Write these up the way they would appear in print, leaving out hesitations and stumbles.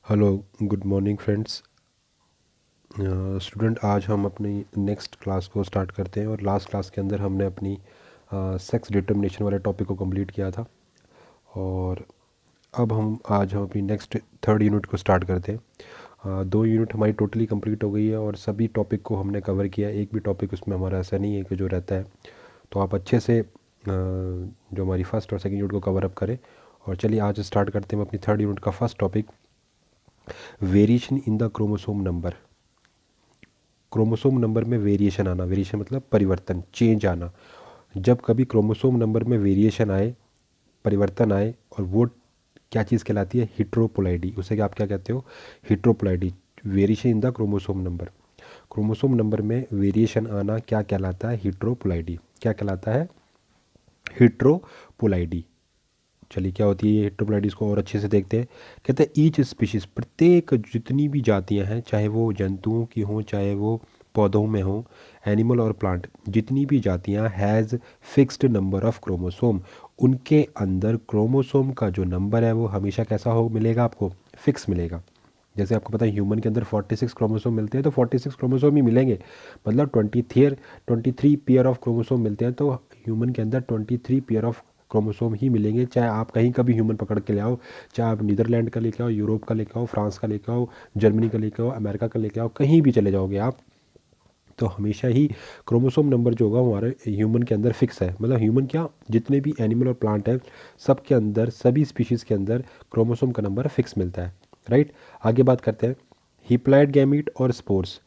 Hello, good morning friends. Student, आज हम अपनी नेक्स्ट क्लास को स्टार्ट करते हैं और लास्ट क्लास के अंदर हमने अपनी सेक्स डिटर्मिनेशन वाले टॉपिक को कंप्लीट किया था। और अब आज हम अपनी नेक्स्ट थर्ड यूनिट को स्टार्ट करते हैं। दो यूनिट हमारी टोटली कंप्लीट हो गई है और सभी टॉपिक को हमने कवर किया। एक भी टॉपिक उसमें हमारा ऐसा नहीं है कि जो रहता है। तो आप अच्छे से जो हमारी फर्स्ट और सेकंड यूनिट को कवर अप करें। और चलिए आज स्टार्ट करते हैं अपनी थर्ड यूनिट का first topic, variation in the chromosome number. Chromosome number में वेरिएशन आना, वेरिएशन मतलब परिवर्तन, चेंज आना। जब कभी क्रोमोसोम नंबर में वेरिएशन आए, परिवर्तन आए, और वो क्या चीज़ कहलाती है? हिट्रोपोलाइडी। उसे क्या आप क्या कहते हो? Heteroploidy. Variation in the chromosome number. Chromosome number में वेरिएशन आना क्या कहलाता है? हिट्रोपोलाइडी। क्या कहलाता है? हिट्रोपोलाइडी। चलिए, क्या होती है ये हिट्रोपोलाइटिस को और अच्छे से देखते हैं। कहते हैं ईच स्पीशीज, प्रत्येक जितनी भी जातियां हैं, चाहे वो जंतुओं की हों चाहे वो पौधों में हों, एनिमल और प्लांट, जितनी भी जातियां has fixed number of chromosome. उनके अंदर क्रोमोसोम का जो नंबर है वो हमेशा कैसा हो मिलेगा? आपको फिक्स मिलेगा। जैसे आपको पता है ह्यूमन के अंदर 46 क्रोमोसोम मिलते हैं, तो 46 क्रोमोसोम ही मिलेंगे। मतलब 23 पेयर ऑफ क्रोमोसोम मिलते हैं, तो ह्यूमन के अंदर 23 पेयर ऑफ क्रोमोसोम ही मिलेंगे। चाहे आप कहीं का भी ह्यूमन पकड़ के ले आओ, चाहे आप नीदरलैंड का लेके आओ, यूरोप का लेके आओ, फ्रांस का लेके आओ, जर्मनी का लेके आओ, अमेरिका का लेके आओ, कहीं भी चले जाओगे आप, तो हमेशा ही क्रोमोसोम नंबर जो होगा हमारे ह्यूमन के अंदर फिक्स है। मतलब ह्यूमन क्या, जितने भी एनिमल और प्लांट हैं, सब के अंदर, सभी स्पीशीज़ के अंदर क्रोमोसोम का नंबर फिक्स मिलता है। राइट। आगे बात करते हैं हिप्लॉइड गैमीट और स्पोर्स।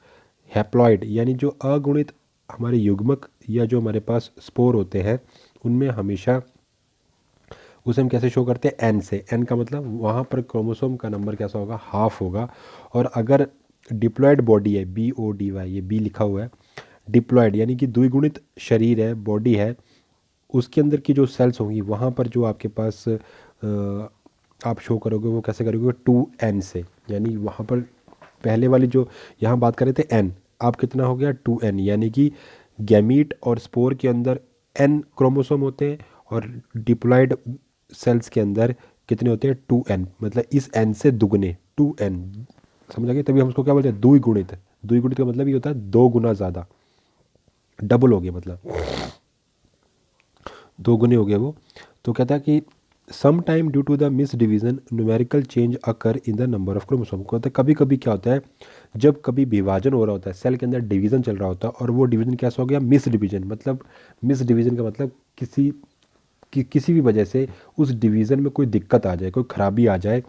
हैप्लॉइड यानी जो अगुणित हमारे युग्मक या जो हमारे पास स्पोर होते हैं, उनमें हमेशा उसे हम कैसे शो करते हैं? एन से। एन का मतलब वहाँ पर क्रोमोसोम का नंबर कैसा होगा? हाफ होगा। और अगर डिप्लॉयड बॉडी है, BODY, ये बी लिखा हुआ है, डिप्लॉयड यानी कि द्विगुणित शरीर है, बॉडी है, उसके अंदर की जो सेल्स होंगी वहाँ पर जो आपके पास आप शो करोगे वो कैसे करोगे? 2n से। यानी वहाँ पर पहले वाली जो यहाँ बात कर रहे थे n, आप कितना हो गया? 2n। यानी कि गैमीट और स्पोर के अंदर n क्रोमोसोम होते हैं और डिप्लॉयड सेल्स के अंदर कितने होते हैं? 2n। मतलब इस n से दुगने, 2n। समझ आ गया? तभी हम उसको क्या बोलते हैं? द्विगुणित। द्विगुणित का मतलब ये होता है दो गुना ज़्यादा, डबल हो गया, मतलब दो गुने हो गए वो। तो कहता है कि some time due to the misdivision numerical change occur in the number of chromosome. को होता है कभी कभी क्या होता है, जब कभी विभाजन हो रहा होता है, सेल के अंदर डिवीजन चल रहा होता है, और वो डिवीजन कैसा हो गया? Miss division. मतलब मिस डिवीजन का मतलब किसी भी वजह से उस डिवीज़न में कोई दिक्कत आ जाए, कोई खराबी आ जाए,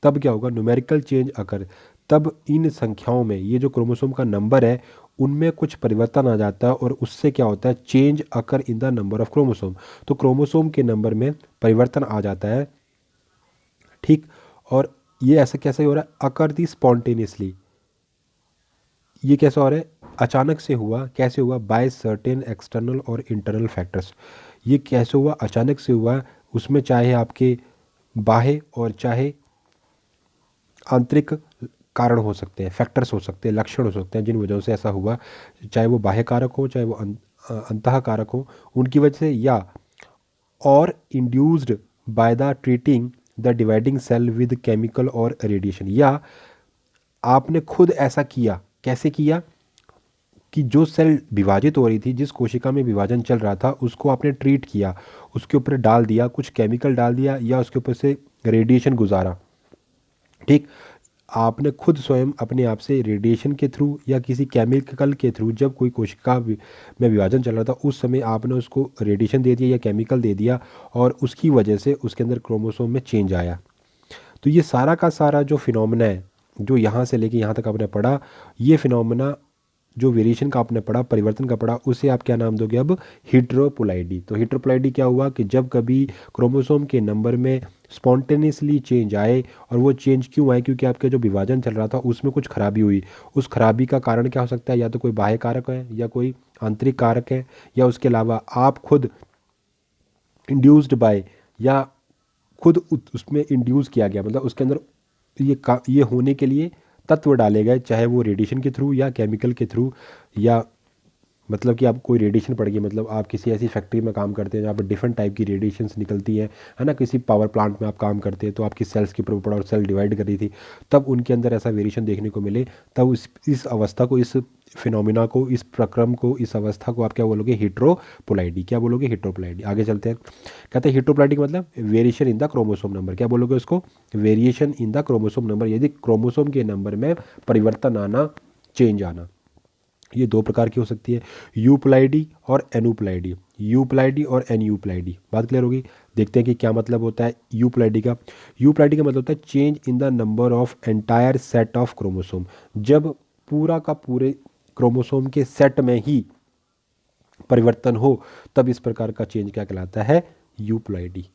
तब क्या होगा? न्यूमेरिकल चेंज अकर। तब इन संख्याओं में, ये जो क्रोमोसोम का नंबर है, उनमें कुछ परिवर्तन आ जाता है, और उससे क्या होता है? Change occur in the number of chromosome. तो क्रोमोसोम के नंबर में परिवर्तन आ जाता है। ठीक। और ये ऐसा कैसे हो रहा है? अकर दी स्पॉन्टेनियसली। ये कैसा हो रहा है? अचानक से हुआ। कैसे हुआ? बाय सर्टेन एक्सटर्नल और इंटरनल फैक्टर्स। ये कैसे हुआ? अचानक से हुआ। उसमें चाहे आपके बाह्य और चाहे आंतरिक कारण हो सकते हैं, फैक्टर्स हो सकते हैं, लक्षण हो सकते हैं जिन वजहों से ऐसा हुआ। चाहे वो बाह्य कारक हो, चाहे वो अंतः कारक हो, उनकी वजह से, या और induced by the treating the dividing cell with chemical और रेडिएशन। या आपने खुद ऐसा किया। कैसे किया? कि जो सेल विभाजित हो रही थी, जिस कोशिका में विभाजन चल रहा था, उसको आपने ट्रीट किया, उसके ऊपर डाल दिया, कुछ केमिकल डाल दिया, या उसके ऊपर से रेडिएशन गुजारा। ठीक। आपने खुद स्वयं अपने आप से रेडिएशन के थ्रू या किसी केमिकल के थ्रू, जब कोई कोशिका में विभाजन चल रहा था, उस समय आपने उसको रेडिएशन दे दिया या केमिकल दे दिया, और उसकी वजह से उसके अंदर क्रोमोसोम में चेंज आया। तो ये सारा का सारा जो फिनोमेना है, जो यहाँ से लेके यहाँ तक आपने पढ़ा, ये फिनोमेना जो वेरिएशन का आपने पढ़ा, परिवर्तन का पढ़ा, उसे आप क्या नाम दोगे अब? हिट्रोपोलाइडी। तो हिट्रोपोलाइडी क्या हुआ कि जब कभी क्रोमोसोम के नंबर में स्पॉन्टेनियसली चेंज आए, और वो चेंज क्यों आए? क्योंकि आपका जो विभाजन चल रहा था उसमें कुछ खराबी हुई। उस खराबी का कारण क्या हो सकता है? या तो कोई बाह्य कारक है, या कोई आंतरिक कारक है, या उसके अलावा आप खुद इंड्यूस्ड बाय, या खुद उसमें इंड्यूस किया गया, मतलब उसके अंदर ये होने के लिए तत्व डाले गए, चाहे वो रेडिएशन के थ्रू या केमिकल के थ्रू, या मतलब कि आप कोई रेडिएशन पड़ गई, मतलब आप किसी ऐसी फैक्ट्री में काम करते हैं जहाँ पर डिफरेंट टाइप की रेडिएशंस निकलती है ना, किसी पावर प्लांट में आप काम करते हैं तो आपकी सेल्स के ऊपर पड़ा और सेल डिवाइड कर रही थी, तब उनके अंदर ऐसा वेरिएशन देखने को मिले, तब इस अवस्था को, इस फिनोमिना को, इस प्रक्रम को, इस अवस्था को आप क्या बोलोगे? हिट्रोपोलाइडी। क्या बोलोगे? हिट्रोपोलाइडी। आगे चलते हैं, कहते हैं हिट्रोपोलाइडी का मतलब variation in the chromosome number. क्या बोलोगे उसको? Variation in the chromosome number, यदि क्रोमोसोम के नंबर में परिवर्तन आना, चेंज आना। ये दो प्रकार की हो सकती है, यूप्लाइडी और एनुप्लाइडी। यूप्लाइडी और एनयूप्लाइडी। बात क्लियर होगी? देखते हैं कि क्या मतलब होता है यूप्लाइडी का। यूप्लाइडी का मतलब होता है change in the number of entire set of chromosome. जब पूरा का पूरे क्रोमोसोम के सेट में ही परिवर्तन हो, तब इस प्रकार का चेंज क्या कहलाता है? यूप्लाइडी।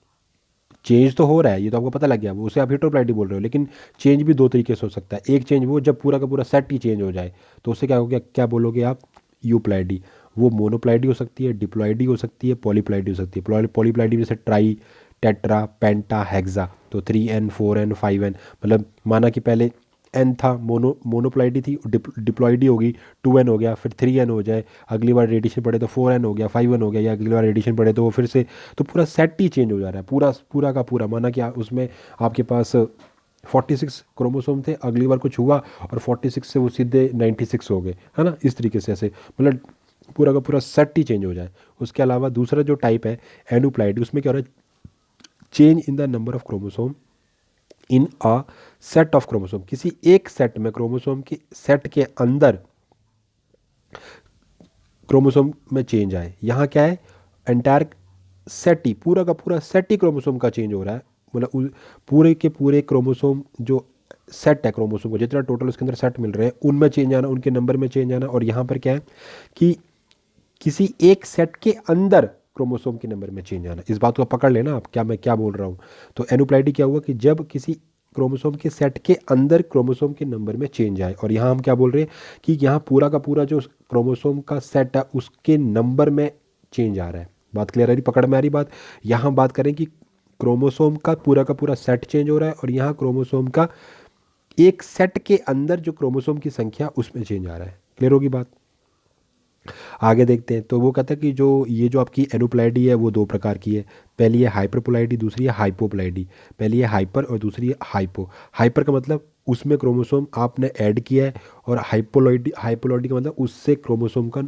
चेंज तो हो रहा है, ये तो आपको पता लग गया, वो उसे आप हिट्रोप्लाइडी बोल रहे हो, लेकिन चेंज भी दो तरीके से हो सकता है। एक चेंज वो जब पूरा का पूरा सेट ही चेंज हो जाए, तो उससे क्या हो गया? क्या बोलोगे आप? यूप्लाइडी। वो मोनोप्लाइडी हो सकती है, डिप्लॉइडी हो सकती है, पॉलीप्लाइडी हो सकती है। पॉलीप्लाइडी जैसे ट्राई, टेट्रा, पेंटा, हेक्सा, तो 3n 4n 5n, मतलब माना कि पहले एन था, मोनोप्लाइडी थी, डिप्लॉइडी होगी, 2n हो गया, फिर 3n हो जाए, अगली बार रेडिएशन पड़े तो 4n हो गया, 5n हो गया, या अगली बार रेडिएशन पड़े तो वो फिर से, तो पूरा सेट ही चेंज हो जा रहा है, पूरा पूरा का पूरा। माना कि उसमें आपके पास 46 क्रोमोसोम थे, अगली बार कुछ हुआ और 46 से वो सीधे 96 हो गए, है ना, इस तरीके से, ऐसे मतलब पूरा का पूरा सेट ही चेंज हो जाए। उसके अलावा दूसरा जो टाइप है एनुप्लाइडी, उसमें क्या हो रहा है? Change in the number of chromosome in a set of chromosome. किसी एक सेट में, क्रोमोसोम के सेट के अंदर क्रोमोसोम में चेंज आए। यहाँ क्या है? एंटायर सेट ही, पूरा का पूरा सेट ही क्रोमोसोम का चेंज हो रहा है, मतलब पूरे के पूरे क्रोमोसोम जो सेट है, क्रोमोसोम को जितना टोटल उसके अंदर सेट मिल रहे हैं, उनमें चेंज आना, उनके नंबर में चेंज आना। और यहाँ पर क्या है कि किसी एक सेट के अंदर क्रोमोसोम के नंबर में चेंज आना। इस बात को पकड़ लेना आप, क्या मैं क्या बोल रहा हूँ। तो एनुप्लाइडी क्या हुआ कि जब किसी क्रोमोसोम के सेट के अंदर क्रोमोसोम के नंबर में चेंज आए, और यहाँ हम क्या बोल रहे हैं कि यहाँ पूरा का पूरा जो क्रोमोसोम का सेट है उसके नंबर में चेंज आ रहा है। बात क्लियर है? पकड़ में आ रही बात? यहाँ बात करें कि क्रोमोसोम का पूरा सेट चेंज हो रहा है, और यहाँ क्रोमोसोम का एक सेट के अंदर जो क्रोमोसोम की संख्या, उसमें चेंज आ रहा है। क्लियर होगी बात? आगे देखते हैं, तो वो कहता है कि जो ये जो आपकी एनुप्लाइडी है वो दो प्रकार की है। पहली है हाइपरपोलाइडी, दूसरी है हाइपोप्लाइडी। पहली है हाइपर और दूसरी है हाइपो। हाइपर का मतलब उसमें क्रोमोसोम आपने ऐड किया है, और हाइपोलॉइडी का मतलब उससे क्रोमोसोम का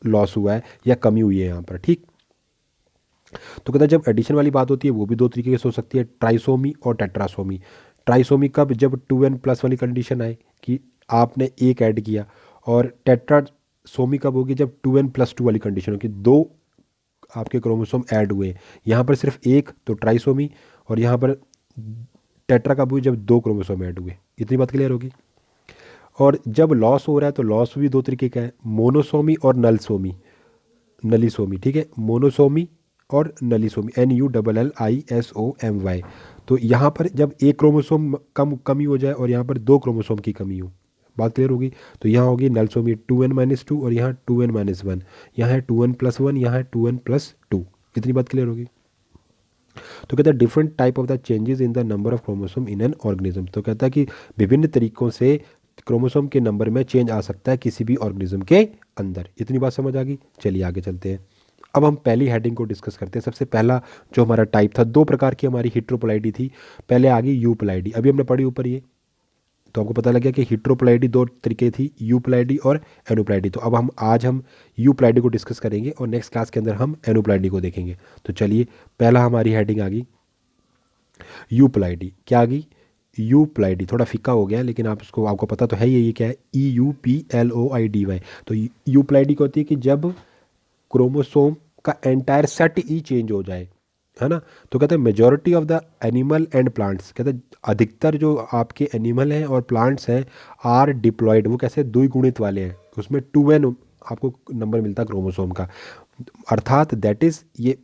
लॉस हुआ है या कमी हुई है यहाँ पर, ठीक। तो कहता है जब एडिशन वाली बात होती है वो भी दो तरीके से हो सकती है, ट्राइसोमी और टेट्रासोमी। ट्राइसोमी कब? जब 2n प्लस वाली कंडीशन आए कि आपने एक ऐड किया। और टेट्रासोमी कब होगी? जब 2n प्लस 2 वाली कंडीशन होगी, दो आपके क्रोमोसोम ऐड हुए। यहाँ पर सिर्फ एक, तो ट्राइसोमी। और यहाँ पर टेट्रा कब हुई? जब दो क्रोमोसोम ऐड हुए। इतनी बात क्लियर होगी? और जब लॉस हो रहा है तो लॉस भी दो तरीके का है, मोनोसोमी और नलसोमी, नलीसोमी, ठीक है, मोनोसोमी और नलीसोमी, NULLISOMY। तो यहाँ पर जब एक क्रोमोसोम कमी हो जाए और यहाँ पर दो क्रोमोसोम की कमी हो, बात क्लियर होगी? तो यहाँ होगी नलसोमी 2n-2 और यहाँ 2n-1, यहाँ है 2n+1, यहाँ है 2n+2। इतनी बात क्लियर होगी? तो कहता है different type of the changes in the number of chromosome in an organism. तो कहता है कि विभिन्न तरीकों से क्रोमोसोम के नंबर में चेंज आ सकता है किसी भी ऑर्गेनिज्म के अंदर। इतनी बात समझ आ गई? चलिए आगे चलते हैं। अब हम पहली हेडिंग को डिस्कस करते हैं। सबसे पहला जो हमारा टाइप था, दो प्रकार की हमारी हिट्रोपोलाइडी थी। पहले आ गई यूपोलाइडी, अभी हमने पढ़ी ऊपर ये, तो आपको पता लग गया कि हिट्रोपोलाइडी दो तरीके थी, यूपोलाइडी और एनोप्लाइडी। तो अब आज हम यूपोलाइडी को डिस्कस करेंगे और नेक्स्ट क्लास के अंदर हम एनोप्लाइडी को देखेंगे। तो चलिए, पहला हमारी हेडिंग आ गई यूपोलाइडी। क्या आ गई? यूप्लाइडी। थोड़ा फीका हो गया लेकिन आपको पता तो है ही, ये क्या है? EUPLOIDY। तो यूप्लाइडी क्या होती है कि जब क्रोमोसोम का एंटायर सेट ही चेंज हो जाए, है ना। तो कहते हैं majority of the animal and plants, कहते हैं अधिकतर जो आपके एनिमल हैं और प्लांट्स हैं आर डिप्लॉयड। वो कैसे? द्विगुणित वाले हैं, उसमें 2n आपको नंबर मिलता है क्रोमोसोम का, अर्थात दैट इज, ये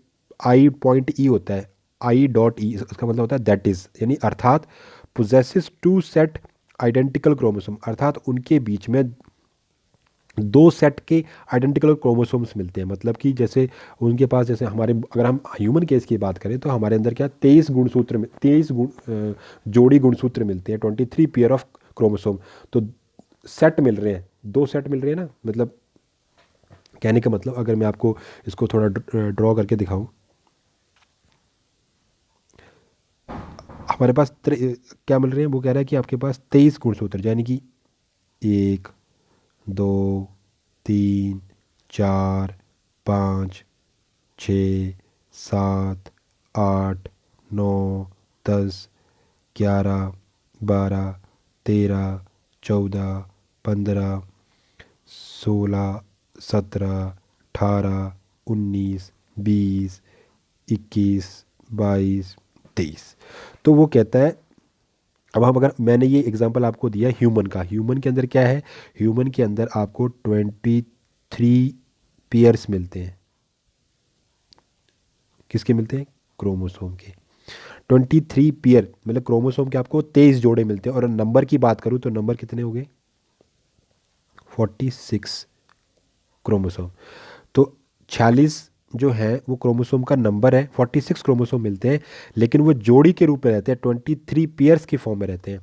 I.E होता है, I.E इसका मतलब होता है दैट इज, यानी अर्थात possesses two set identical chromosome, अर्थात उनके बीच में दो सेट के आइडेंटिकल क्रोमोसोम्स मिलते हैं। मतलब कि जैसे उनके पास, जैसे हमारे, अगर हम ह्यूमन केस की बात करें तो हमारे अंदर क्या 23 गुणसूत्र में 23 जोड़ी गुणसूत्र मिलते हैं, 23 पेयर ऑफ क्रोमोसोम। तो सेट मिल रहे हैं, दो सेट मिल रहे हैं ना, मतलब कहने का मतलब अगर मैं आपको इसको थोड़ा ड्रॉ करके दिखाऊं, हमारे पास क्या मिल रहे हैं, वो कह रहा है कि आपके पास 23 गुणसूत्र, यानी कि 1, 2, 3, 4, 5, 6, 7, 8, 9, 10, 11, 12, 13, 14, 15, 16, 17, 18, 19, 20, 21, 22, 23। तो वो कहता है, अब हम अगर मैंने ये एग्जांपल आपको दिया ह्यूमन का, ह्यूमन के अंदर क्या है, ह्यूमन के अंदर आपको 23 पेयर्स मिलते हैं। किसके मिलते हैं? क्रोमोसोम के। 23 पेयर मतलब क्रोमोसोम के आपको 23 जोड़े मिलते हैं। और नंबर की बात करूँ तो नंबर कितने हो गए? 46 क्रोमोसोम। तो 46 जो है वो क्रोमोसोम का नंबर है, 46 क्रोमोसोम मिलते हैं, लेकिन वो जोड़ी के रूप में रहते हैं, 23 पेयर्स की फॉर्म में रहते हैं।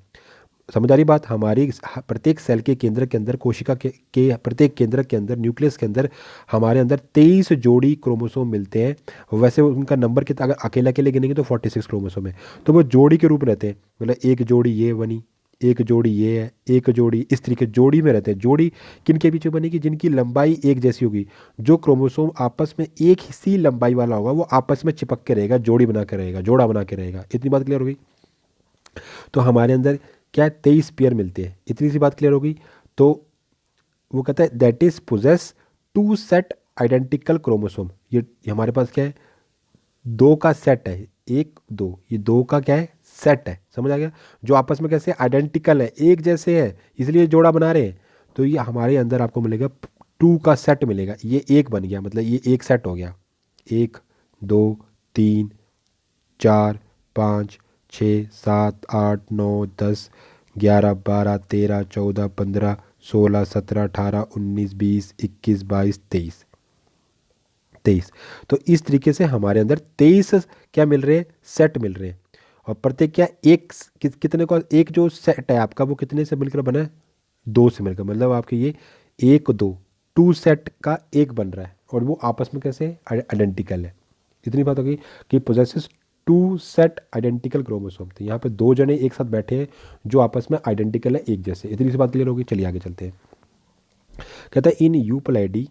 समझ आ रही बात? हमारी प्रत्येक सेल के केंद्र के अंदर, कोशिका के प्रत्येक केंद्र के अंदर, न्यूक्लियस के अंदर हमारे अंदर 23 जोड़ी क्रोमोसोम मिलते हैं। वैसे उनका नंबर कितना, अगर अकेले अकेले गिनेंगे तो 46 क्रोमोसोम है। तो वो जोड़ी के रूप में रहते हैं, मतलब एक जोड़ी ये बनी, एक जोड़ी ये है, एक जोड़ी इस तरीके जोड़ी में रहते हैं। जोड़ी किन के पीछे बनेगी? जिनकी लंबाई एक जैसी होगी। जो क्रोमोसोम आपस में एक ही सी लंबाई वाला होगा वो आपस में चिपक के रहेगा, जोड़ी बना के रहेगा, जोड़ा बना के रहेगा। इतनी बात क्लियर हो गई? तो हमारे अंदर क्या है, 23 पेयर मिलते हैं। इतनी सी बात क्लियर हो गई? तो वो कहता है that is possess 2 set identical chromosome. ये हमारे पास क्या है? दो का सेट है, एक दो, ये दो का क्या है? सेट है। समझ आ गया? जो आपस में कैसे आइडेंटिकल है, एक जैसे है, इसलिए जोड़ा बना रहे हैं। तो ये हमारे अंदर आपको मिलेगा 2 का सेट मिलेगा। ये एक बन गया, मतलब ये एक सेट हो गया। 1, 2, 3, 4, 5, 6, 7, 8, 9, 10, 11, 12, 13, 14, 15, 16, 17, 18, 19, 20, 21, 22, 23। 23। तो इस तरीके से हमारे अंदर 23 सेट मिल रहे हैं। और प्रत्येक क्या, एक कितने को, एक जो सेट है आपका वो कितने से मिलकर बना है? दो से मिलकर, मतलब आपके ये एक दो, 2 सेट का एक बन रहा है, और वो आपस में कैसे आइडेंटिकल है। इतनी बात हो गई कि पोजेसेस 2 सेट आइडेंटिकल क्रोमोसोम। तो यहाँ पे दो जने एक साथ बैठे हैं जो आपस में आइडेंटिकल है, एक जैसे। इतनी सी बात क्लियर होगी? चलिए आगे चलते हैं। कहता है इन यूपलाइडी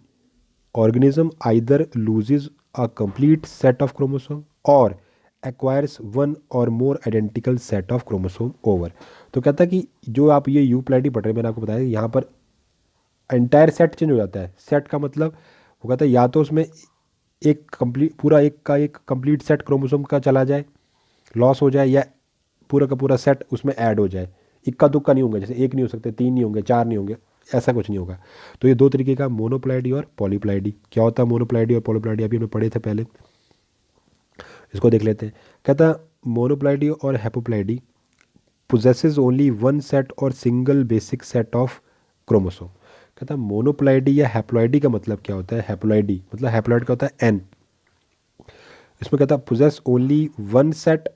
organism either loses a complete set of chromosome or acquires one or more identical set of chromosome over। तो कहता है कि जो आप ये यूप्लाइडी पढ़ रहे हैं, मैंने आपको बताया यहाँ पर एंटायर सेट चेंज हो जाता है। सेट का मतलब वो कहता है या तो उसमें एक कंप्लीट, पूरा एक का एक कंप्लीट सेट क्रोमोसोम का चला जाए, लॉस हो जाए, या पूरा का पूरा सेट उसमें ऐड हो जाए। इक्का दुक्का नहीं होंगे, जैसे एक नहीं हो सकते, तीन नहीं होंगे, चार नहीं होंगे, ऐसा कुछ नहीं होगा। तो ये दो तरीके का, मोनोप्लाइडी और पॉलीप्लाइडी। क्या होता है मोनोप्लाइडी और पॉलीप्लाइडी? अभी हमने पढ़े थे पहले, इसको देख लेते हैं। कहता मोनोप्लाइडी और हेपोप्लाइडी possesses only one set और single basic set of chromosome. कहता मोनोप्लाइडी या हैप्लॉइडी का मतलब क्या होता है? हैप्लॉइडी मतलब हैप्लॉइड का होता है एन। इसमें कहता पोजेस ओनली वन सेट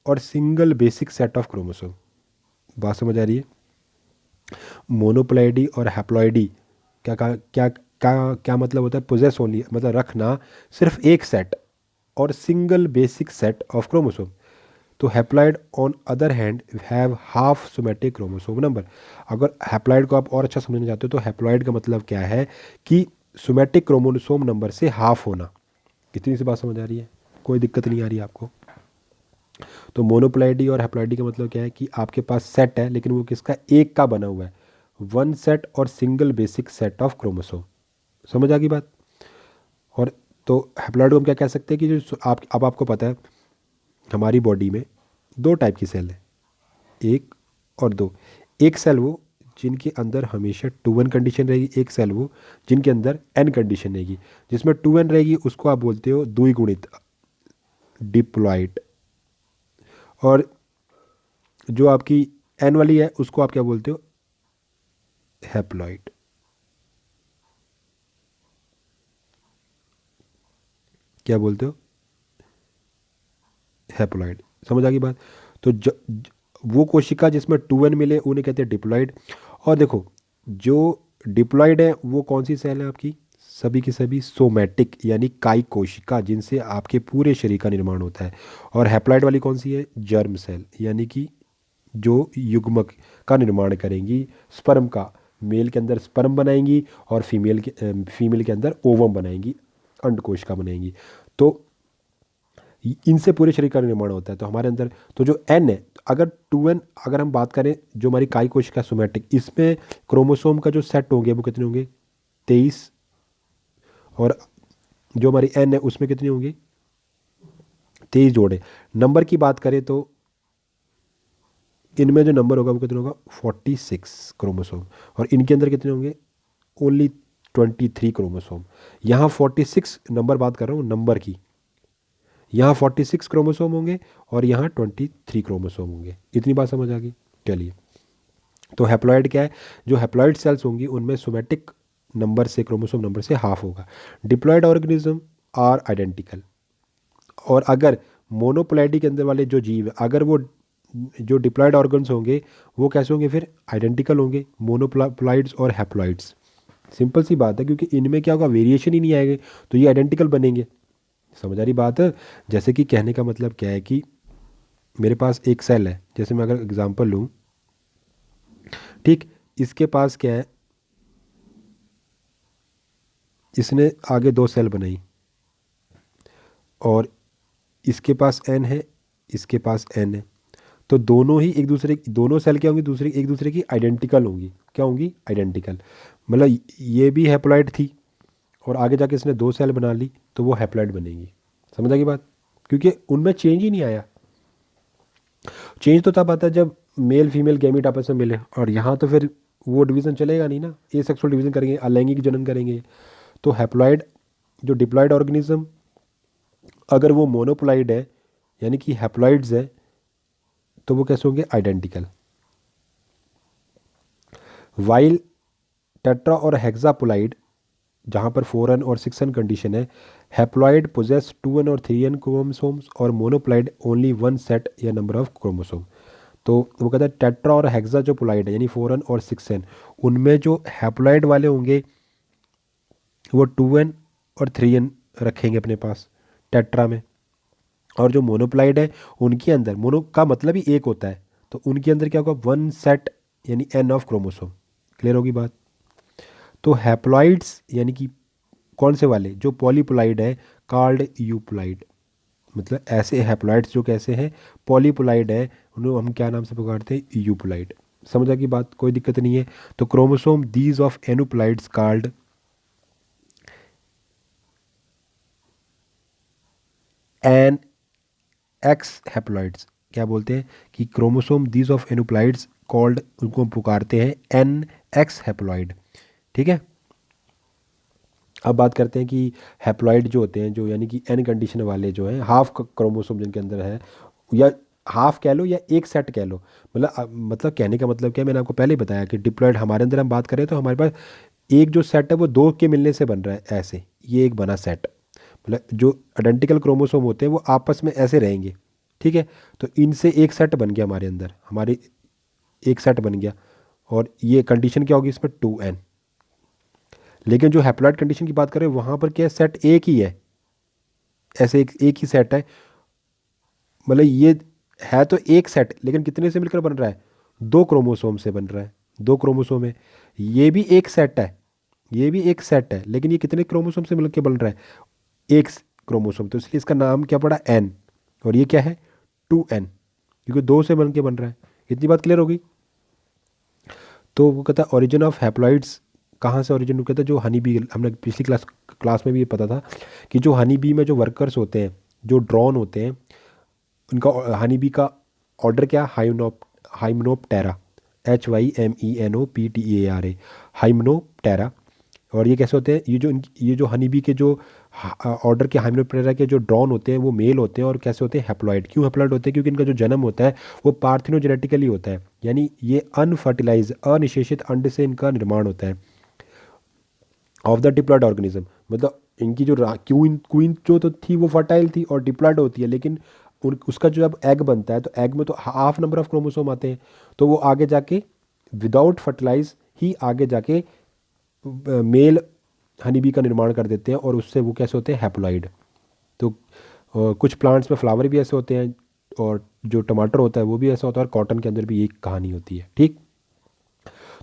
और single basic set of chromosome. बात समझ आ रही है? मोनोप्लाइडी और हैप्लॉइडी क्या क्या क्या क्या मतलब होता है? पोजेस ओनली मतलब रखना सिर्फ एक सेट और single basic set of chromosome. तो haploid on other hand have half somatic chromosome number. अगर हैप्लॉइड को आप और अच्छा समझना चाहते हो तो हैप्लॉइड का मतलब क्या है कि सोमेटिक क्रोमोसोम नंबर से हाफ होना। कितनी सी बात समझ आ रही है? कोई दिक्कत नहीं आ रही है आपको? तो मोनोप्लाइडी और हैप्लॉइडी का मतलब क्या है कि आपके पास सेट है लेकिन वो किसका? एक का बना हुआ है। वन सेट और single basic set of chromosome. समझ आ गई बात? और तो हैप्लॉइड को हम क्या कह सकते हैं कि जो आप, अब आपको पता है हमारी बॉडी में दो टाइप की सेल है, एक और दो। एक सेल वो जिनके अंदर हमेशा 2n कंडीशन रहेगी, एक सेल वो जिनके अंदर n कंडीशन रहेगी। जिसमें 2n रहेगी उसको आप बोलते हो द्विगुणित, डिप्लॉइड। और जो आपकी n वाली है उसको आप क्या बोलते हो? हैप्लॉइड। क्या बोलते हो? हैप्लॉइड। समझ आ गई बात? तो वो कोशिका जिसमें 2n मिले उन्हें कहते हैं डिप्लॉइड। और देखो जो डिप्लॉइड है वो कौन सी सेल है आपकी? सभी के सभी सोमैटिक यानी कायी कोशिका, जिनसे आपके पूरे शरीर का निर्माण होता है। और हैप्लॉइड वाली कौन सी है? जर्म सेल, यानी कि जो युग्मक का निर्माण करेंगी, स्पर्म का। मेल के अंदर स्पर्म बनाएंगी और फीमेल के अंदर ओवम बनाएंगी, अंडकोशिका बनाएंगी। तो इनसे पूरे शरीर का निर्माण होता है। तो हमारे अंदर तो जो एन है, अगर 2n अगर हम बात करें, जो हमारी कायी कोशिका सोमैटिक, इसमें क्रोमोसोम का जो सेट होंगे वो कितने होंगे? 23। और जो हमारी एन है उसमें कितने होंगे? 23 जोड़े। नंबर की बात करें तो इनमें जो नंबर होगा वो कितना होगा? 46 क्रोमोसोम। और इनके अंदर कितने होंगे? Only 23 chromosome. यहाँ 46 नंबर बात कर रहा हूँ नंबर की, यहाँ 46 क्रोमोसोम होंगे और यहाँ 23 क्रोमोसोम होंगे। इतनी बात समझ आ गई? चलिए, तो हैप्लॉइड क्या है? जो हैप्लॉइड सेल्स होंगी उनमें सोमैटिक नंबर से, क्रोमोसोम नंबर से हाफ होगा। Diploid organism are identical. और अगर मोनोप्लैडी के अंदर वाले जो जीव है, अगर वो जो डिप्लॉयड ऑर्गन्स होंगे वो कैसे होंगे? फिर आइडेंटिकल होंगे, मोनोप्लॉइड्स और हैप्लॉइड्स। सिंपल सी बात है, क्योंकि इनमें क्या होगा? वेरिएशन ही नहीं आएंगे, तो ये आइडेंटिकल बनेंगे। समझ आ रही बात है? जैसे कि कहने का मतलब क्या है कि मेरे पास एक सेल है, जैसे मैं अगर एग्जांपल लूँ, ठीक, इसके पास क्या है? इसने आगे 2 सेल बनाई और इसके पास एन है, इसके पास एन है। तो दोनों ही एक दूसरे, दोनों सेल क्या होंगी? दूसरे एक दूसरे की आइडेंटिकल होंगी। क्या होंगी? आइडेंटिकल। मतलब ये भी हैप्लॉइड थी और आगे जाके इसने 2 सेल बना ली, तो वो हैप्लॉइड बनेंगी। समझ आ गई बात? क्योंकि उनमें चेंज ही नहीं आया। चेंज तो तब आता है जब मेल फीमेल गैमीट आपस में मिले, और यहाँ तो फिर वो डिवीज़न चलेगा नहीं ना, ए सेक्सुअल डिवीज़न करेंगे, अलैंगिक जनन करेंगे। तो हैप्लॉइड, जो डिप्लॉयड ऑर्गेनिज्म, अगर वो मोनोप्लॉइड है यानी कि हैप्लॉइड्स है, तो वो कैसे होंगे? आइडेंटिकल। वाइल टेट्रा और हेक्साप्लॉइड, जहाँ पर 4n और 6n कंडीशन है, हैप्लॉइड पोजेस 2n और 3n क्रोमोसोम्स और मोनोप्लॉइड ओनली 1 सेट या नंबर ऑफ क्रोमोसोम। तो वो कहता है टेट्रा और हेक्सा जो प्लॉइड है यानी 4n और 6n, उनमें जो हैप्लॉइड वाले होंगे वो 2n और 3n रखेंगे अपने पास टेट्रा में। और जो मोनोप्लाइड है उनके अंदर, मोनो का मतलब ही एक होता है, तो उनके अंदर क्या होगा? 1 सेट यानी n ऑफ क्रोमोसोम। क्लियर होगी बात? तो हैप्लॉइड्स यानी कि कौन से वाले? जो पॉलीप्लॉइड है, कॉल्ड यूप्लॉइड। मतलब ऐसे हैप्लॉइड्स जो कैसे हैं? पॉलीप्लॉइड है, उन्हें हम क्या नाम से पुकारते हैं? यूप्लॉइड। समझ आ गई बात? कोई दिक्कत नहीं है। तो chromosome these of aneuploids called N X haploids. क्या बोलते हैं कि chromosome these of aneuploids called, उनको हम पुकारते हैं एन एक्स हैप्लॉइड। ठीक है, अब बात करते हैं कि हैप्लॉइड जो होते हैं, जो यानी कि एन कंडीशन वाले जो हैं, हाफ क्रोमोसोम जिनके अंदर है, या हाफ कह लो या एक सेट कह लो, मतलब कहने का मतलब क्या है? मैंने आपको पहले ही बताया कि डिप्लॉयड हमारे अंदर हम बात करें तो हमारे पास एक जो सेट है वो 2 के मिलने से बन रहा है। ऐसे ये एक बना सेट, मतलब जो आइडेंटिकल क्रोमोसोम होते हैं वो आपस में ऐसे रहेंगे। ठीक है, तो इनसे एक सेट बन गया हमारे अंदर, हमारे एक सेट बन गया। और ये कंडीशन क्या होगी इसमें? 2n। लेकिन जो हैप्लॉइड कंडीशन की बात करें वहाँ पर क्या है? सेट एक ही है, ऐसे एक ही सेट है। मतलब ये है तो एक सेट, लेकिन कितने से मिलकर बन रहा है? 2 क्रोमोसोम से बन रहा है। 2 क्रोमोसोम है, ये भी एक सेट है, ये भी एक सेट है, लेकिन ये कितने क्रोमोसोम से मिलकर बन रहा है? एक क्रोमोसोम। तो इसलिए इसका नाम क्या पड़ा? एन। और ये क्या है? 2n, क्योंकि 2 से बन के बन रहा है। इतनी बात क्लियर होगी? तो वो कहता है ओरिजिन ऑफ हैप्लॉइड्स कहाँ से ओरिजिन? कहता है जो हनी बी, हमने पिछली क्लास में भी ये पता था कि जो हनी बी में जो वर्कर्स होते हैं, जो ड्रोन होते हैं, उनका हनी बी का ऑर्डर क्या? Hymenoptera, HYMENOPTERA, Hymenoptera. और ये कैसे होते हैं? ये जो हनी बी के जो ऑर्डर के हाइमनोप्टेरा के जो ड्रोन होते हैं वो मेल होते हैं। और कैसे होते हैं? हैप्लॉइड। क्यों हैप्लॉइड होते हैं? क्योंकि इनका जो जन्म होता है वो पार्थिनोजेनेटिकली होता है, यानी ये अनफर्टिलाइज, अनिषेचित अंड से इनका निर्माण होता है ऑफ द डिप्लॉयड ऑर्गेनिज्म। मतलब इनकी जो क्वीन क्वीन जो तो थी वो फर्टाइल थी और डिप्लॉयड होती है, लेकिन उसका जो जब एग बनता है तो एग में तो हाफ नंबर ऑफ क्रोमोसोम आते हैं, तो वो आगे जाके विदाउट फर्टिलाइज ही आगे जाके मेल हनी बी का निर्माण कर देते हैं और उससे वो कैसे होते हैं, हैप्लॉइड। तो कुछ प्लांट्स में फ्लावर भी ऐसे होते हैं, और जो टमाटर होता है वो भी ऐसा होता है, और कॉटन के अंदर भी यही कहानी होती है। ठीक।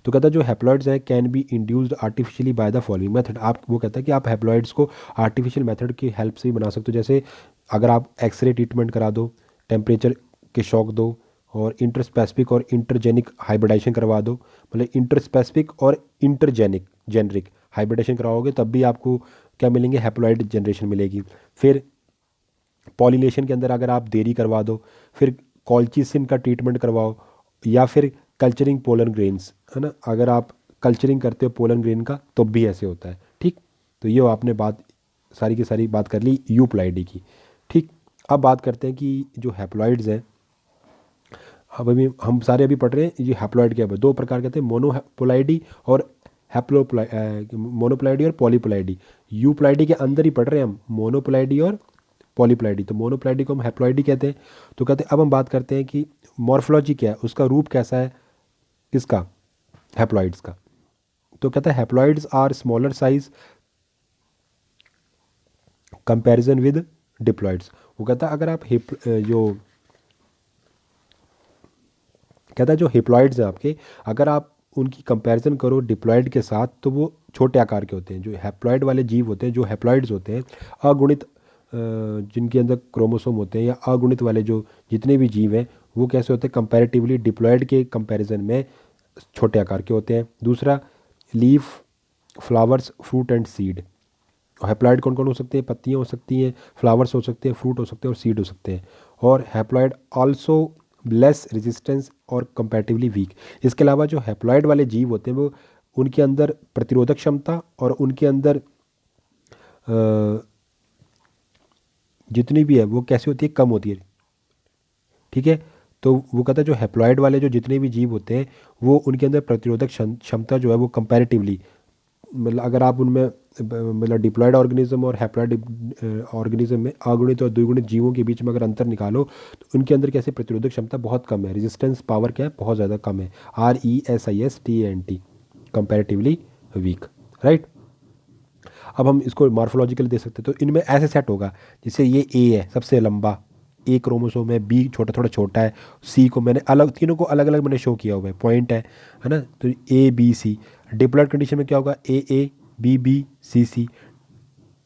तो कहता है जो हैप्लॉइड्स हैं can be induced artificially by the following method. आप वो कहता है कि आप हैप्लॉइड्स को आर्टिफिशियल मेथड की हेल्प से ही बना सकते हो। जैसे अगर आप एक्सरे ट्रीटमेंट करा दो, टेम्परेचर के शॉक दो, और इंटरस्पेसिफिक और इंटरजेनिक हाइब्रिडाइजेशन करवा दो, मतलब इंटरस्पेसिफिक और इंटरजेनिक जेनरिक हाइब्रिडाइजेशन कराओगे तब भी आपको क्या मिलेंगे, हैप्लॉइड जनरेशन मिलेगी। फिर पॉलिनेशन के अंदर अगर आप देरी करवा दो, फिर कॉल्चिसिन का ट्रीटमेंट करवाओ, या फिर कल्चरिंग पोलन ग्रेन्स, है ना, अगर आप कल्चरिंग करते हो पोलन ग्रेन का तो भी ऐसे होता है। ठीक। तो ये आपने बात सारी की सारी बात कर ली यूप्लाइडी की। ठीक। अब बात करते हैं कि जो हैप्लॉइड्स हैं, अब अभी हम सारे अभी पढ़ रहे हैं ये हैप्लॉइड क्या है। दो प्रकार के हैं, मोनोपोलाइडी और मोनोपोलाइडी और पॉलीपोलाइडी। यूप्लाइडी के अंदर ही पढ़ रहे हैं हम मोनोपोलाइडी और पॉलीप्लाइडी। तो मोनोप्लाइडी को हम हैप्लॉइडी कहते हैं। तो कहते हैं अब हम बात करते हैं कि मॉर्फोलॉजी क्या है, उसका रूप कैसा है, किसका, हैप्लॉइड्स का। तो कहता है haploids are smaller size comparison with diploids. वो कहता है अगर आप कहता है जो हिप्लॉइड्स हैं आपके, अगर आप उनकी कंपैरिजन करो डिप्लॉइड के साथ तो वो छोटे आकार के होते हैं। जो हैप्लॉइड वाले जीव होते हैं, जो हैप्लॉइड्स होते हैं, अगुणित जिनके अंदर क्रोमोसोम होते हैं, या अगुणित वाले जो जितने भी जीव हैं वो कैसे होते हैं, कंपैरेटिवली डिप्लॉइड के कंपैरिजन में छोटे आकार के होते हैं। दूसरा, leaf, flowers, fruit and seed. Haploid कौन कौन हो सकते हैं, पत्तियाँ हो सकती हैं, फ्लावर्स हो सकते हैं, फ्रूट हो सकते हैं, और सीड हो सकते हैं। और हैप्लॉइड आल्सो लेस रेजिस्टेंस और कंपैरेटिवली वीक। इसके अलावा जो हैप्लॉइड वाले जीव होते हैं वो उनके अंदर प्रतिरोधक क्षमता और उनके अंदर जितनी भी है वो कैसी होती है, कम होती है। ठीक है। तो वो कहता है जो हैप्लॉइड वाले जो जितने भी जीव होते हैं वो उनके अंदर प्रतिरोधक क्षमता जो है वो कंपैरेटिवली, मतलब अगर आप उनमें मतलब डिप्लॉयड ऑर्गेनिज्म और हैप्लॉइड ऑर्गेनिज्म में अगुणित और द्विगुणित जीवों के बीच में अगर अंतर निकालो तो उनके अंदर कैसे प्रतिरोधक क्षमता बहुत कम है, रेजिस्टेंस पावर क्या है, बहुत ज़्यादा कम है, RESISTANT, कंपैरेटिवली वीक। राइट। अब हम इसको मॉर्फोलॉजिकल दे सकते हैं। तो इनमें ऐसे सेट होगा, जैसे ये ए है सबसे लंबा, ए क्रोमोसोम है, बी छोटा थोड़ा छोटा है, सी को मैंने अलग, तीनों को अलग अलग मैंने शो किया हुआ है, पॉइंट है ना। तो A B C। Diploid condition में क्या होगा, AA BB CC।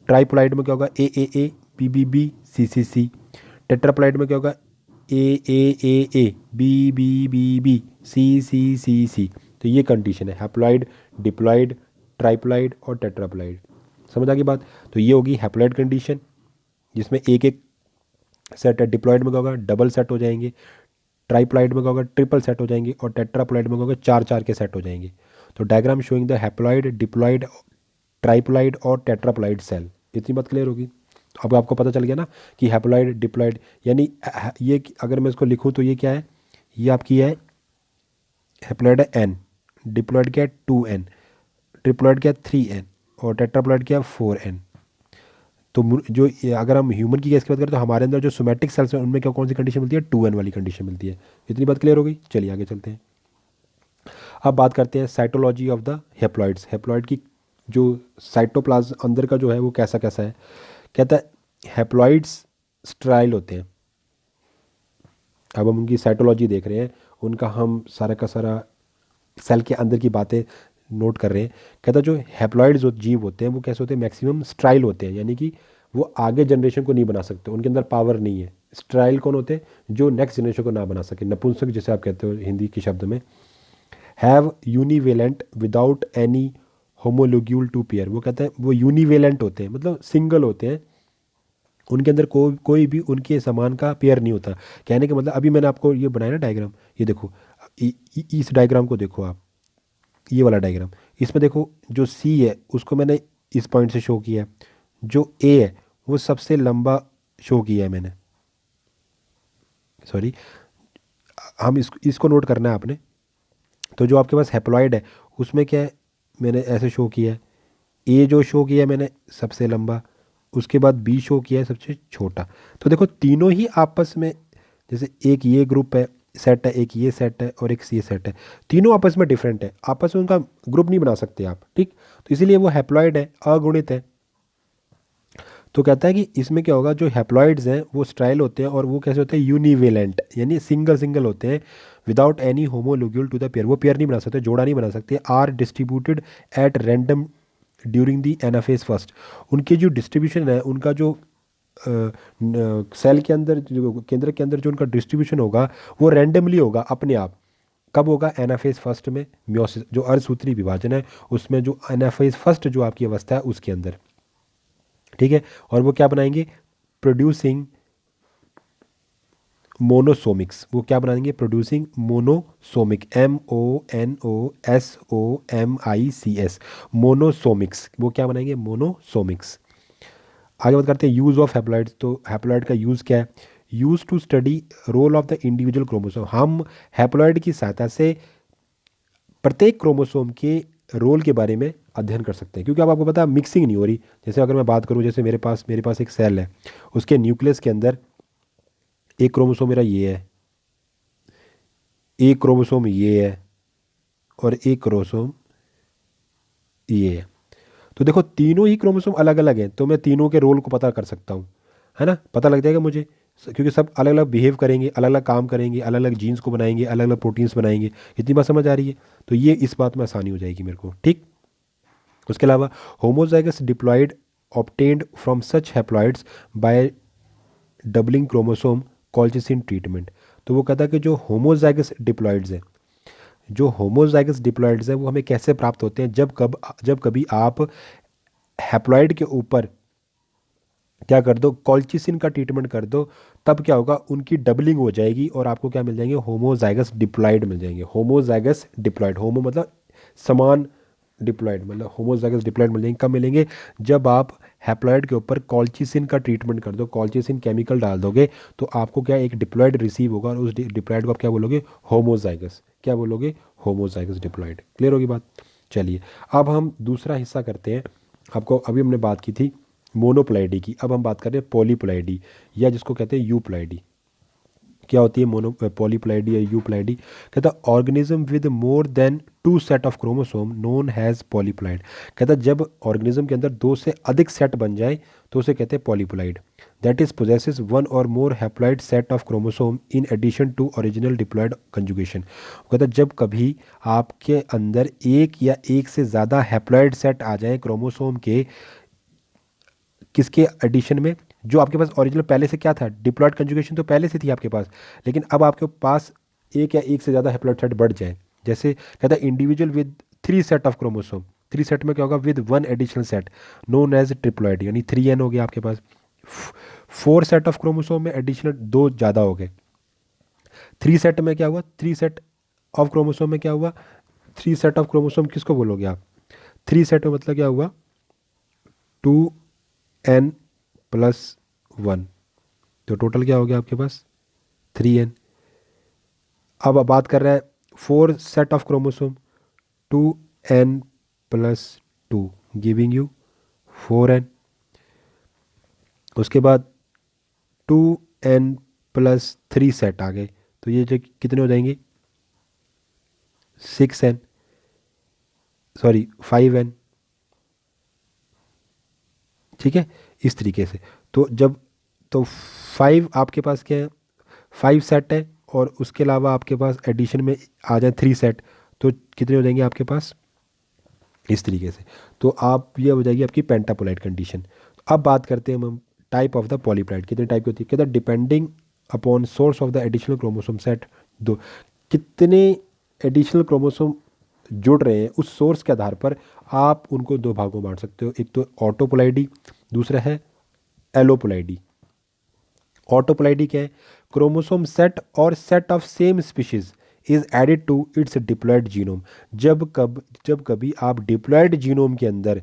ट्राइप्लॉइड में क्या होगा, AAA BBB CCC। टेट्राप्लॉइड में क्या होगा, AAAABBBCCCC। तो ये कंडीशन है हैप्लॉइड, डिप्लॉइड, ट्राइप्लॉइड और टेट्राप्लॉइड। समझ आ गई बात। तो ये होगी हैप्लॉइड कंडीशन, जिसमें एक एक सेट है। डिप्लॉइड में क्या होगा, डबल सेट हो जाएंगे। ट्राइप्लॉइड में क्या होगा, ट्रिपल सेट हो जाएंगे। और टेट्राप्लॉइड में क्या होगा, चार चार के सेट हो जाएंगे। तो diagram showing the haploid, diploid, triploid और टेट्राप्लॉइड सेल। इतनी बात क्लियर होगी। अब आपको पता चल गया ना कि हैप्लॉइड, डिप्लॉइड, यानी ये अगर मैं इसको लिखूँ तो ये क्या है, ये आपकी है हैप्लॉइड है N, डिप्लॉइड क्या है 2N, ट्रिप्लॉइड क्या है 3N, और टेट्राप्लॉइड क्या है 4N। तो जो अगर हम ह्यूमन की केस की बात करें तो हमारे अंदर जो सोमैटिक सेल्स हैं उनमें क्या कौन सी कंडीशन मिलती है, 2N वाली कंडीशन मिलती है। इतनी बात क्लियर हो गई। चलिए आगे चलते हैं। अब बात करते हैं cytology of the haploids. Haploid की जो साइटोप्लाज्म अंदर का जो है वो कैसा कैसा है। कहता है हैप्लॉइड्स स्टेराइल होते हैं। अब हम उनकी साइटोलॉजी देख रहे हैं, उनका हम सारा का सारा सेल के अंदर की बातें नोट कर रहे हैं। कहता है जो हैप्लॉइड जो जीव होते हैं वो कैसे होते हैं, मैक्सिमम स्ट्राइल होते हैं, यानी कि वो आगे जनरेशन को नहीं बना सकते, उनके अंदर पावर नहीं है। स्ट्राइल कौन होते हैं, जो नेक्स्ट जनरेशन को ना बना सके, नपुंसक जैसे आप कहते हो हिंदी के शब्द में। Have univalent without any homologue to pair. वो कहते हैं वो यूनिवेलेंट होते हैं, मतलब सिंगल होते हैं, उनके अंदर कोई भी उनके समान का पेयर नहीं होता। कहने का मतलब अभी मैंने आपको ये बनाया ना डायग्राम, ये देखो, इस डायग्राम को देखो आप, ये वाला डायग्राम, इसमें देखो जो सी है उसको मैंने इस पॉइंट से शो किया है, जो ए है वो सबसे लंबा शो किया है मैंने, सॉरी, हम इसको नोट करना है आपने। तो जो आपके पास हैप्लॉइड है उसमें क्या है, मैंने ऐसे शो किया है, ए जो शो किया है मैंने सबसे लंबा, उसके बाद बी शो किया है सबसे छोटा। तो देखो तीनों ही आपस में, जैसे एक ये ग्रुप है, सेट है, एक ये सेट है और एक ये सेट है। तीनों आपस में डिफरेंट है, आपस में उनका ग्रुप नहीं बना सकते आप, ठीक। तो इसीलिए वो हैप्लॉइड है, अगुणित है। तो कहता है कि इसमें क्या होगा, जो हैप्लॉइड्स हैं वो स्ट्राइल होते हैं और वो कैसे होते हैं, यूनिवेलेंट, यानी सिंगल सिंगल होते हैं, without any homologue to the pair, वो पेयर नहीं बना सकते, जोड़ा नहीं बना सकते। Are distributed at random during the anaphase first. उनकी जो डिस्ट्रीब्यूशन है, उनका जो सेल के अंदर, जो केंद्र के अंदर जो उनका डिस्ट्रीब्यूशन होगा वो रैंडमली होगा, अपने आप। कब होगा, एनाफेज फर्स्ट में, म्योसिस जो अर्धसूत्री विभाजन है उसमें, जो एनाफेज फर्स्ट जो आपकी अवस्था है उसके अंदर, ठीक है। और वो क्या बनाएंगे, प्रोड्यूसिंग मोनोसोमिक्स, वो क्या बनाएंगे, प्रोड्यूसिंग मोनोसोमिक, MONOSOMICS, मोनोसोमिक्स, वो क्या बनाएंगे, मोनोसोमिक्स। आगे बात करते हैं यूज़ ऑफ हैप्लॉइड्स। तो हैप्लॉइड का यूज़ क्या है, use to study role of the individual chromosome. हम हैप्लॉइड की सहायता से प्रत्येक क्रोमोसोम के रोल के बारे में अध्ययन कर सकते हैं, क्योंकि अब आपको पता है मिक्सिंग नहीं हो रही। जैसे अगर मैं बात करूं, जैसे मेरे पास एक सेल है, उसके न्यूक्लियस के अंदर एक क्रोमोसोम मेरा ये है, एक क्रोमोसोम ये है और एक क्रोमोसोम ये है। तो देखो तीनों ही क्रोमोसोम अलग अलग हैं, तो मैं तीनों के रोल को पता कर सकता हूँ, है ना, पता लग जाएगा मुझे, क्योंकि सब अलग अलग बिहेव करेंगे, अलग अलग काम करेंगे, अलग अलग जीन्स को बनाएंगे, अलग अलग प्रोटीन्स बनाएंगे। इतनी बात समझ आ रही है, तो ये इस बात में आसानी हो जाएगी मेरे को, ठीक। उसके अलावा homozygous diploid obtained from such haploids by doubling chromosome colchicine treatment. तो वो कहता है कि जो होमोजाइगस डिप्लॉइड्स हैं, जो होमोजाइगस डिप्लॉइड्स हैं वो हमें कैसे प्राप्त होते हैं, जब कभी आप हैप्लॉइड के ऊपर क्या कर दो, कॉल्चिसिन का ट्रीटमेंट कर दो, तब क्या होगा, उनकी डबलिंग हो जाएगी और आपको क्या मिल जाएंगे, होमोजाइगस डिप्लॉइड मिल जाएंगे। होमोजाइगस डिप्लॉइड, होमो मतलब समान, डिप्लॉइड मतलब होमोजाइगस डिप्लॉइड मिल जाएंगे। कब मिलेंगे, जब आप हैप्लॉइड के ऊपर कॉल्चिसिन का ट्रीटमेंट कर दो, कॉल्चिसिन केमिकल डाल दोगे, तो आपको क्या एक डिप्लॉइड रिसीव होगा और उस डिप्लॉइड को आप क्या बोलोगे, होमोजाइगस, क्या बोलोगे, होमोजाइगस डिप्लॉइड। क्लियर होगी बात। चलिए अब हम दूसरा हिस्सा करते हैं। आपको अभी हमने बात की थी मोनोप्लाइडी की, अब हम बात कर रहे हैं पॉलीप्लाइडी, या जिसको कहते हैं यूप्लाइडी। क्या होती है मोनो पॉलीप्लाइडी या यूप्लाइडी, कहता है organism with more than 2 set of chromosome known as polyploid. कहता है जब ऑर्गेनिज्म के अंदर 2 से अधिक सेट बन जाए तो उसे कहते हैं polyploid. That is possesses one or more haploid set of chromosome in addition to original diploid conjugation. कहता है जब कभी आपके अंदर एक या एक से ज़्यादा हैप्लॉइड सेट आ जाए क्रोमोसोम के, किसके एडिशन में, जो आपके पास ओरिजिनल पहले से क्या था, डिप्लॉयड कंजुगेशन तो पहले से थी आपके पास, लेकिन अब आपके पास एक या एक से ज़्यादा हैप्लॉइड सेट बढ़ जाए। जैसे कहता है individual with 3 set of chromosome, 3 set में क्या होगा, with 1 additional set known as triploid, यानी 3n हो गया आपके पास। 4 सेट ऑफ क्रोमोसोम में एडिशनल 2 ज़्यादा हो गए। 3 सेट में क्या हुआ, 3 सेट ऑफ क्रोमोसोम में क्या हुआ, 3 सेट ऑफ क्रोमोसोम किसको बोलोगे आप, 3 सेट में मतलब क्या हुआ, 2n+1, तो टोटल क्या हो गया आपके पास, 3n। अब बात कर रहा है 4 set of chromosome, 2n+2 giving you 4n। उसके बाद 2n+3 सेट आ गए, तो ये जो कितने हो जाएंगे, 6n, सॉरी 5n, ठीक है, इस तरीके से। तो जब, तो 5 आपके पास क्या है, 5 सेट है और उसके अलावा आपके पास एडिशन में आ जाए 3 सेट, तो कितने हो जाएंगे आपके पास, इस तरीके से। तो आप, ये हो जाएगी आपकी पेंटापोलाइड कंडीशन। अब बात करते हैं हम टाइप ऑफ द पॉलीप्लाइड, कितने टाइप की होती है, कहता है depending upon source of the additional chromosome set, दो, कितने एडिशनल क्रोमोसोम जुड़ रहे हैं उस सोर्स के आधार पर आप उनको 2 भागों में बांट सकते हो। एक तो ऑटोपोलाइडी, दूसरा है एलोपोलाइडी। ऑटोपोलाइडी क्या है, क्रोमोसोम सेट और set of same species is added to its diploid genome. जब कभी आप डिप्लॉयड जीनोम के अंदर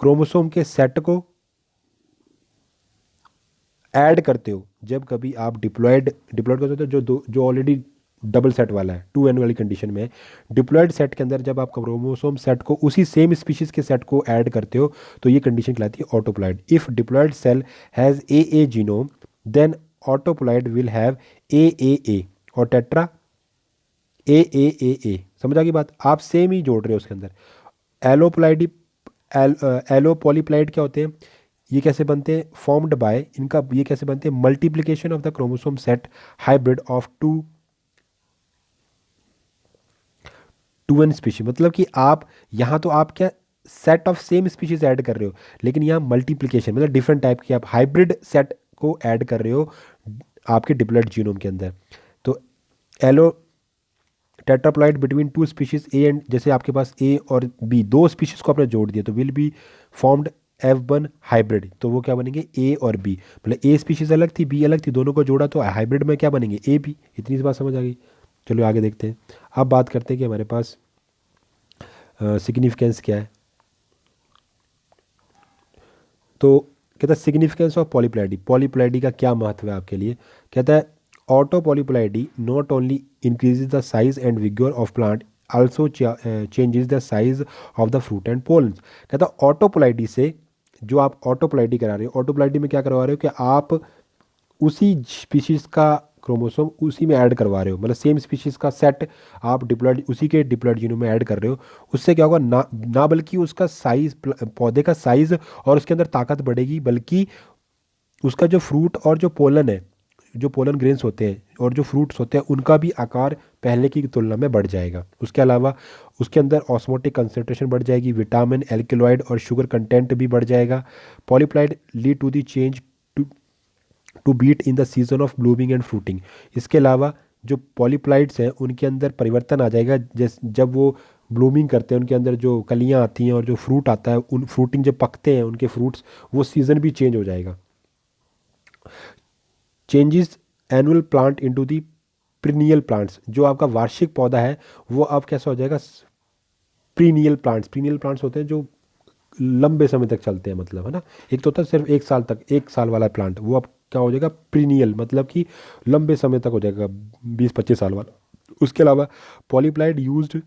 क्रोमोसोम के सेट को ऐड करते हो, जब कभी आप डिप्लॉयड करते हो, जो ऑलरेडी डबल सेट वाला है, 2n वाली कंडीशन में, डिप्लॉयड सेट के अंदर जब आप क्रोमोसोम सेट को उसी सेम स्पीशीज के सेट को ऐड करते हो, तो ये कंडीशन कहलाती है autoploid. If diploid cell has a genome, then autoploid will have a. और टेट्रा ए, समझ आ गई बात। आप सेम ही जोड़ रहे हो उसके अंदर। एलोप्लाइडी एलोपॉलीप्लाइड क्या होते हैं, ये कैसे बनते हैं, फॉर्म्ड बाय, इनका ये कैसे बनते हैं, multiplication of the chromosome set hybrid of two n species. मतलब कि आप यहाँ तो आप क्या set of same species add कर रहे हो, लेकिन यहाँ मल्टीप्लिकेशन मतलब डिफरेंट टाइप की आप हाइब्रिड सेट को ऐड कर रहे हो आपके डिप्लॉइड जीनोम के अंदर। तो allotetraploid between two species A and, जैसे आपके पास ए और बी दो स्पीशीज को आपने जोड़ दिया तो will be formed F1 hybrid. तो वो क्या बनेंगे, ए और बी, मतलब ए स्पीशीज अलग थी बी अलग थी, दोनों को जोड़ा तो हाइब्रिड में क्या बनेंगे, ए बी। इतनी सी बात समझ आ गई। चलो आगे देखते हैं। अब बात करते हैं कि हमारे पास सिग्निफिकेंस क्या है। तो कहता है सिग्निफिकेंस ऑफ पॉलीप्लैडी, पॉलीप्लैडी का क्या महत्व है आपके लिए। कहता है autopolyploidy not only increases the size and vigour of plant also changes the size of the fruit and pollens. कहता है ऑटोपोलाइडी से, जो आप ऑटोपोलाइडी करा रहे हो, ऑटोपोलाइडी में क्या करवा रहे हो कि आप उसी स्पीशीज का क्रोमोसोम उसी में ऐड करवा रहे हो, मतलब सेम स्पीशीज का सेट आप डिप्लॉयड उसी के डिप्लॉयड जीनोम में ऐड कर रहे हो। उससे क्या होगा ना बल्कि उसका साइज, पौधे का साइज और उसके अंदर ताकत बढ़ेगी, बल्कि उसका जो फ्रूट और जो पोलन है, जो पोलन ग्रेन्स होते हैं और जो फ्रूट्स होते हैं, उनका भी आकार पहले की तुलना में बढ़ जाएगा। उसके अलावा उसके अंदर ऑस्मोटिक कंसंट्रेशन बढ़ जाएगी, विटामिन एल्केलॉइड और शुगर कंटेंट भी बढ़ जाएगा। Polyploid lead to the change to beat in the season of blooming and fruiting. इसके अलावा जो पॉलीप्लाइड्स हैं उनके अंदर परिवर्तन आ जाएगा, जब वो ब्लूमिंग करते हैं उनके अंदर जो कलियाँ आती हैं और जो फ्रूट आता है, उन फ्रूटिंग जब पकते हैं उनके फ्रूट्स, वो सीज़न भी चेंज हो जाएगा। Changes annual plant into the perineal plants, जो आपका वार्षिक पौधा है वो अब कैसा हो जाएगा, प्रीनियल प्लांट्स। प्रीनियल प्लांट्स होते हैं जो लंबे समय तक चलते हैं, मतलब है ना। एक तो होता है सिर्फ एक साल तक, एक साल वाला प्लांट, वो अब क्या हो जाएगा, प्रीनियल, मतलब कि लंबे समय तक हो जाएगा, 20-25 साल वाला। उसके अलावा polyploid used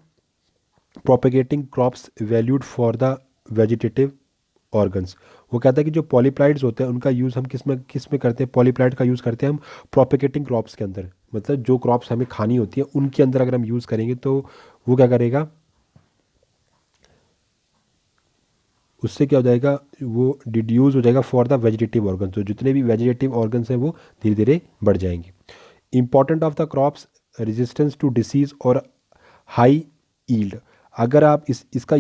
propagating crops valued for the vegetative organs. वो कहता है कि जो पॉलीप्लाइड्स होते हैं उनका यूज़ हम किस में करते हैं, पॉलीप्लाइड का यूज़ करते हैं हम प्रोपेगेटिंग क्रॉप्स के अंदर, मतलब जो क्रॉप्स हमें खानी होती है उनके अंदर अगर हम यूज़ करेंगे तो वो क्या करेगा, उससे क्या हो जाएगा, वो डिड्यूस हो जाएगा फॉर द वेजिटेटिव ऑर्गन। तो जितने भी वेजिटेटिव ऑर्गन्स हैं वो धीरे धीरे बढ़ जाएंगे। Important of the crops, resistance to disease और हाई ईल्ड। अगर आप इसका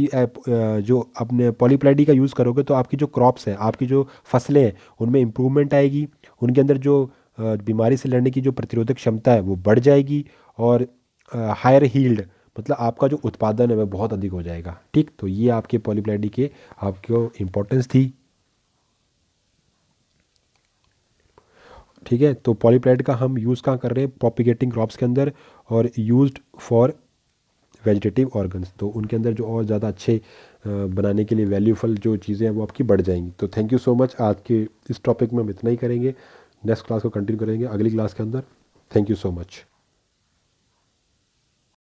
जो अपने पॉलीप्लाइडी का यूज़ करोगे तो आपकी जो क्रॉप्स हैं, आपकी जो फसलें हैं, उनमें इम्प्रूवमेंट आएगी, उनके अंदर जो बीमारी से लड़ने की जो प्रतिरोधक क्षमता है वो बढ़ जाएगी, और हायर हील्ड, मतलब आपका जो उत्पादन है वह बहुत अधिक हो जाएगा। ठीक, तो ये आपके पॉलीप्लाइडी के आपको इम्पोर्टेंस थी। ठीक है, तो पॉलीप्लाइड का हम यूज़ कहाँ कर रहे हैं, प्रोपिगेटिंग क्रॉप्स के अंदर, और यूज्ड फॉर वेजिटेटिव ऑर्गन्स। तो उनके अंदर जो और ज़्यादा अच्छे बनाने के लिए वैल्यूफुल जो चीज़ें हैं वो आपकी बढ़ जाएंगी। तो थैंक यू सो मच। आज के इस टॉपिक में हम इतना ही करेंगे, नेक्स्ट क्लास को कंटिन्यू करेंगे अगली क्लास के अंदर। Thank you so much.